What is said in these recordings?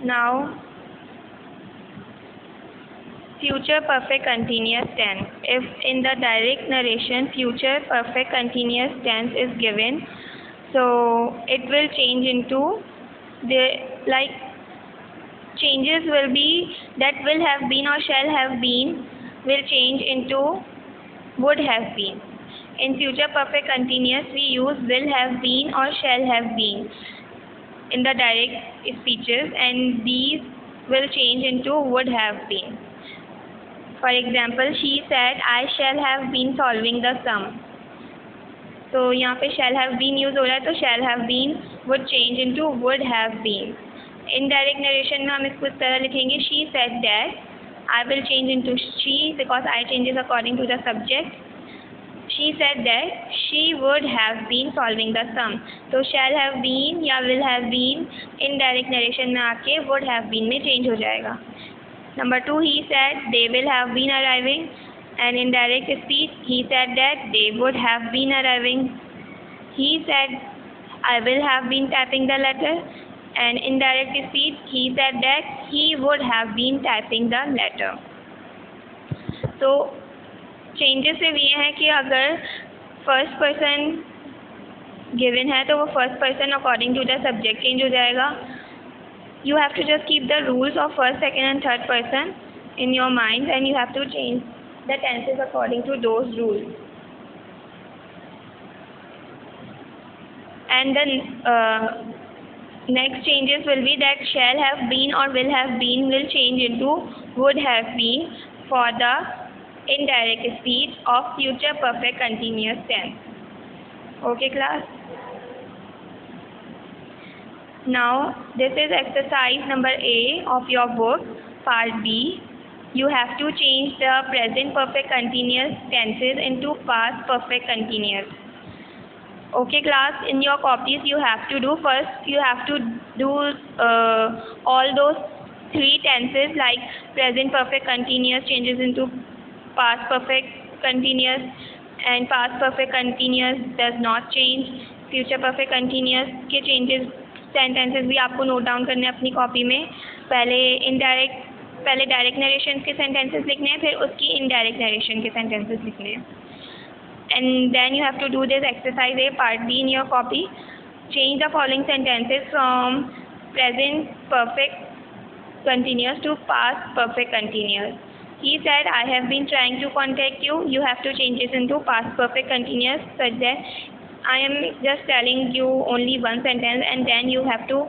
Now, future perfect continuous tense. If in the direct narration future perfect continuous tense is given, so it will change into changes will be that will have been or shall have been will change into would have been. In future perfect continuous we use will have been or shall have been in the direct speeches, and these will change into would have been. For example, she said, I shall have been solving the sum. तो यहाँ पे shall have been use हो रहा है, तो shall have been would change into would have been. Indirect narration में हम इसको इस तरह लिखेंगे, she said that, I will change into she because I changes according to the subject. She said that she would have been solving the sum. तो shall have been या will have been indirect narration में आके would have been में change हो जाएगा. Number 2, he said they will have been arriving, and in direct speech he said that they would have been arriving. He said I will have been typing the letter, and in direct speech he said that he would have been typing the letter. तो changes सिर्फ ये हैं कि अगर first person given है तो वो first person according to the subject change हो जाएगा. You have to just keep the rules of first, second and third person in your mind, and you have to change the tenses according to those rules. And then next changes will be that shall have been or will have been will change into would have been for the indirect speech of future perfect continuous tense. Okay class? Now, this is exercise number A of your book, part B. You have to change the present perfect continuous tenses into past perfect continuous. Okay class, in your copies you have to do all those three tenses like present perfect continuous changes into past perfect continuous, and past perfect continuous does not change. Future perfect continuous के changes sentences भी आपको note down करने हैं अपनी copy में. पहले direct narration के sentences लिखने हैं, फिर उसकी इनडायरेक्ट नरेशन के सेंटेंसेस लिखने हैं. And then you have to do this exercise A part B in your copy. Change the following sentences from present perfect continuous to past perfect continuous. He said, I have been trying to contact you. You have to change this into past perfect continuous such that I am just telling you only one sentence, and then you have to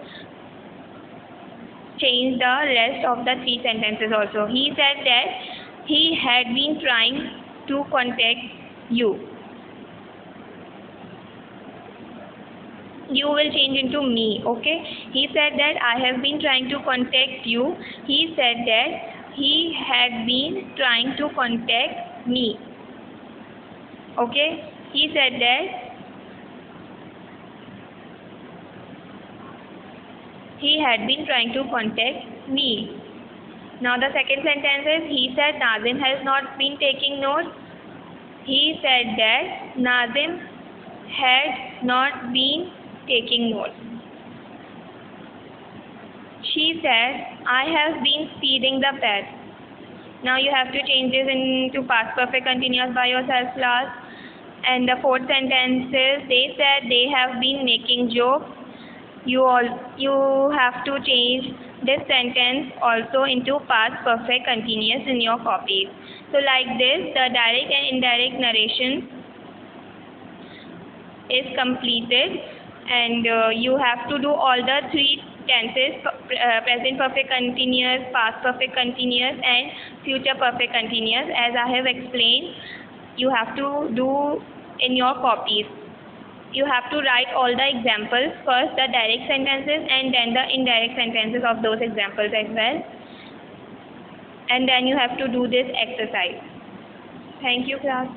change the rest of the three sentences also. He said that he had been trying to contact you. You will change into me, okay? He said that I have been trying to contact you. He said that he had been trying to contact me. Okay? He said that he had been trying to contact me. Now the second sentence is, he said Nazim has not been taking notes. He said that Nazim had not been taking notes. She said, I have been feeding the pet. Now you have to change this into past perfect continuous by yourself class. And the fourth sentence is, they said they have been making jokes. You have to change this sentence also into past perfect continuous in your copies. So like this, the direct and indirect narration is completed, and you have to do all the three tenses, present perfect continuous, past perfect continuous and future perfect continuous, as I have explained. You have to do in your copies. You have to write all the examples, first the direct sentences and then the indirect sentences of those examples as well. And then you have to do this exercise. Thank you class.